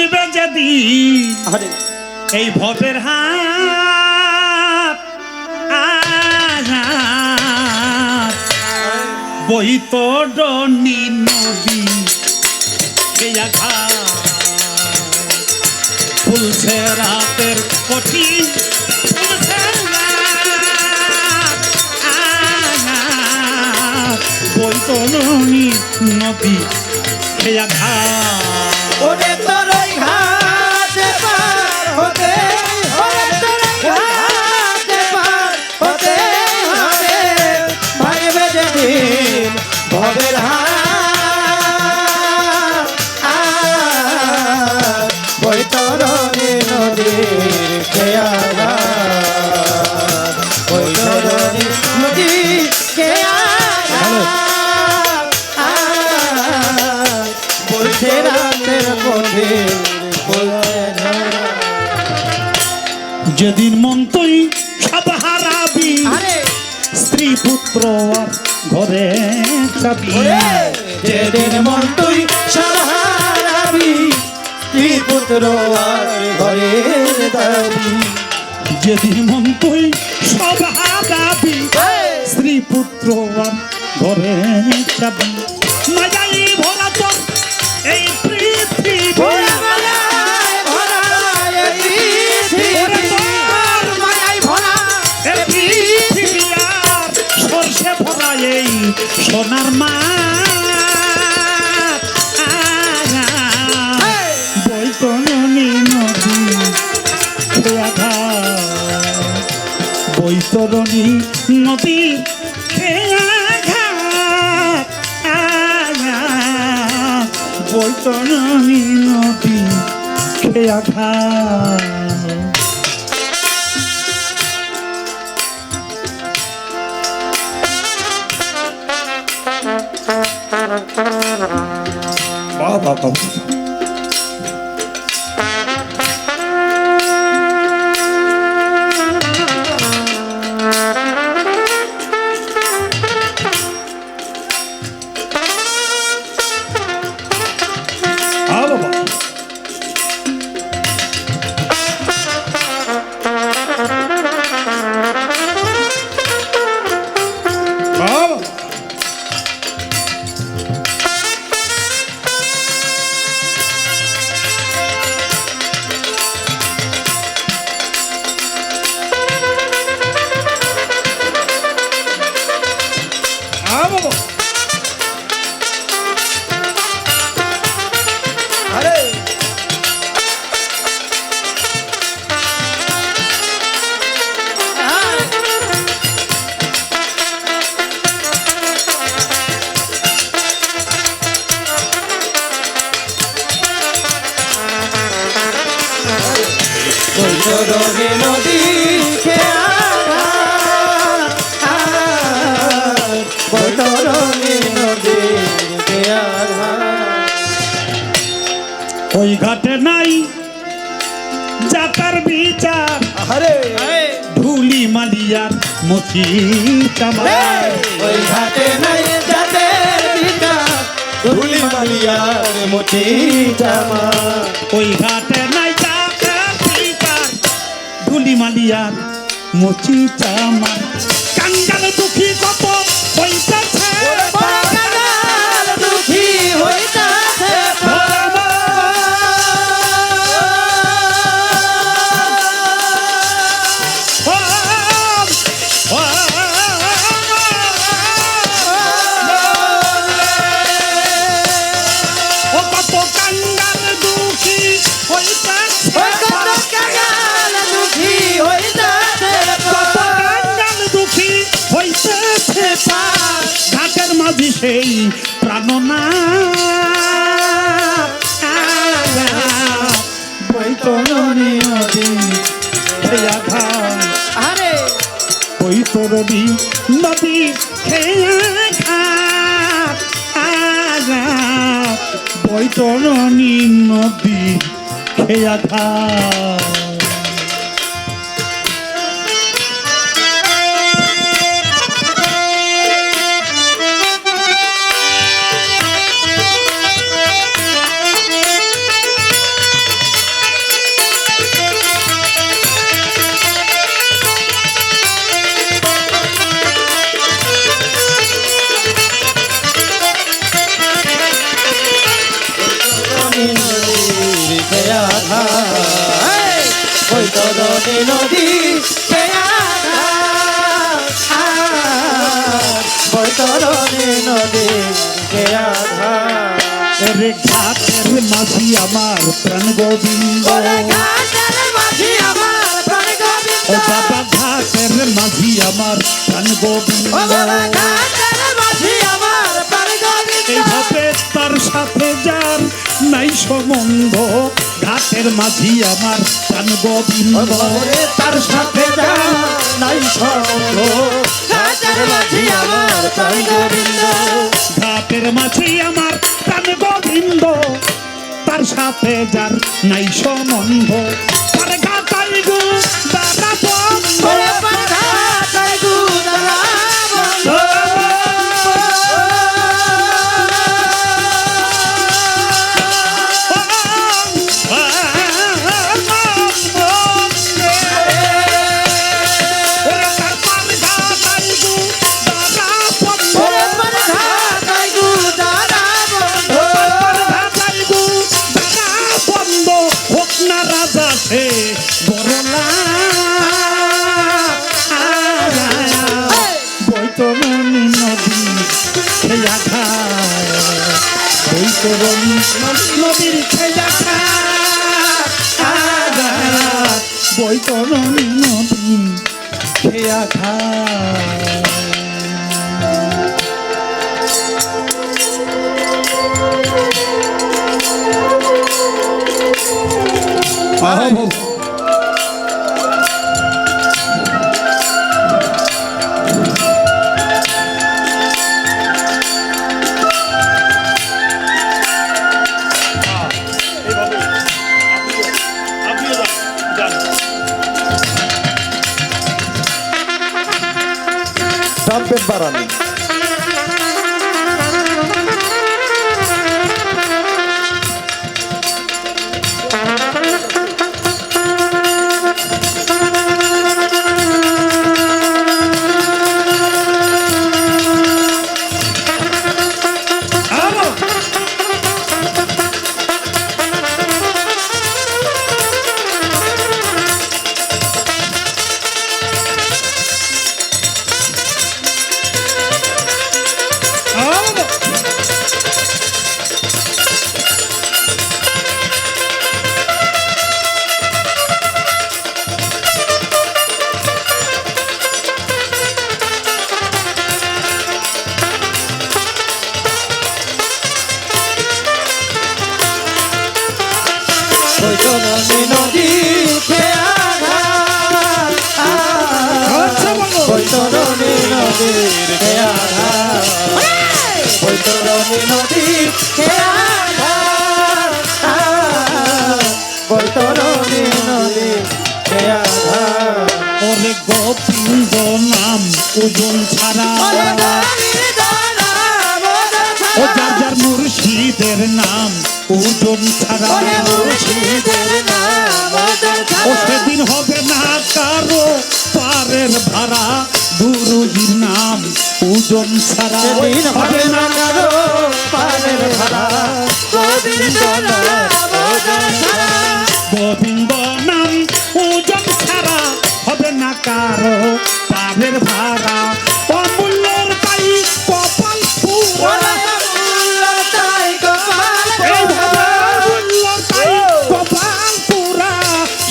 ভাঙবে যেদিন এই ভবের হাত বৈতরণী নদী ফুলছে রাতের কঠিন বৈতরণী নদী খেয়া ওরে তোরই ঘাটে পার হতে ওরে তোরই ঘাটে পার হতে হবে ভাঙবে যেদিন ভবের হাত বৈতরণী নদীর খেয়া বৈতরণী নদী খেয়া যেদিন মন তুই সব হারাবি স্ত্রী পুত্র আর ঘরে যাবি যেদিন মন তুই সব হারাবি স্ত্রী পুত্র আর ঘরে যাবি যেদিন মন তুই সব হারাবি স্ত্রী পুত্র আর ঘরে যাবি মায়াই ভরা তোর এই পৃথিবী সোনার মা বৈতরণী নদী বৈতরণী নদী বৈতরণী নদী খেয়া ঘা বৈতরণী নদী বৈতরণী নদী ওই ঘাটে নাই যাতার বিচার ধুলি মালিয়ার মতি ওই ঘাটে নাই যাদের বিচার ধুলি মালিয়ার মতি জামা ওই ঘাটে নাই যাতার বিচার ধুলি মালিয়ার মতি জামা কাঙ্গাল দুঃখী কত হইতাছে কাঙ্গাল দুঃখী হইতাছে ঘাটের মাঝি সেই প্রাণনা বৈতরণী নদী খেয়া ঘাট বৈতরণী নদী খেয়া ঘাট বৈতরণী নদী খেয়া ঘাট নদী বৈতরণী নদী রে ঘাটের মাঝি আমার প্রাণ গোবিন্দ ও বাবা ঘাটের মাঝি আমার প্রাণ গোবিন্দ এইভাবে তার সাথে যার নাই সম্বন্ধ ঘাটের মাঝি আমার প্রাণ গোবিন্দ তার সাথে নাই সম্বন্ধ ঘাটের মাঝি আমার প্রাণ গোবিন্দ ঘাটের মাঝি আমার প্রাণ গোবিন্দ তার সাথে যার নাই সম্বন্ধ তার ঘাটাই গো দাদা বন্ধ বৈতরণী নদী খেয়া খায় বৈতরণী নদীর খেয়া খায় বৈতরণী নদী খেয়া খায় ট্রাম্পেট বাড়ানি বৈতরণী নদী খেয়া বৈতরণী নদীর খেয়া বৈতরণী নদীর খেয়া বৈতরণী নদীর খেয়া ওরে গোবিন্দ নাম ওজন ছাড়া ও যার যার মুর্শিদের নাম ওজন ছাড়া ও সেদিন হবে না কারো পারের ভাড়া গুরুজির নাম ওজন ছাড়া হবে না কারো পারের ভাড়া গোবিন্দ নাম ওজন ছাড়া হবে না কারো পারের ভাড়া অমূল্যের তাই কপাল পুরা কপাল পুরা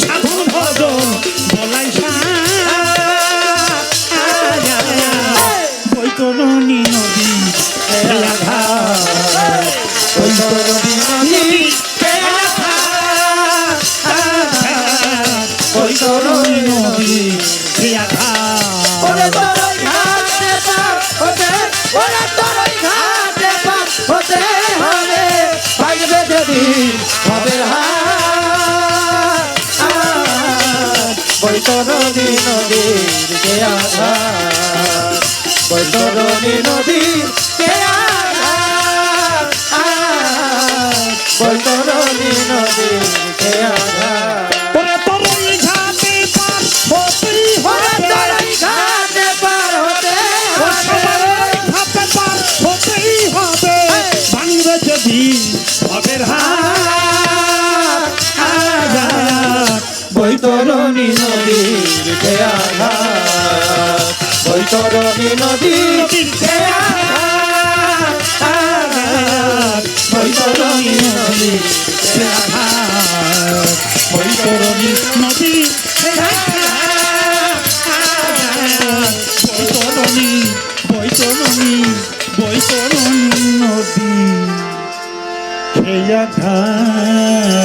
সাধু ভজন বলাই বৈতরণী নদী খেয়া ঘাট বৈতরণী নদী বৈতরণী নদী খেয়া ঘাট বৈতরণী নদীর খেয়া বৈতরণী নদীর খেয়া বৈতরণী নদীর খেয়া ওরে তরুণ ঘাটে পার হতেই হবে সবার ঘাটে পার হতেই হবে ভাঙবে যদি ভবের হাত বৈতরণী নদী সে আঘাত বৈতরণী নদীর সে আঘাত বৈতরণী নদীর সে আঘাত বৈতরণী নদী বৈতরণী বৈতরণী বৈতরণী নদী খেয়া ঘাট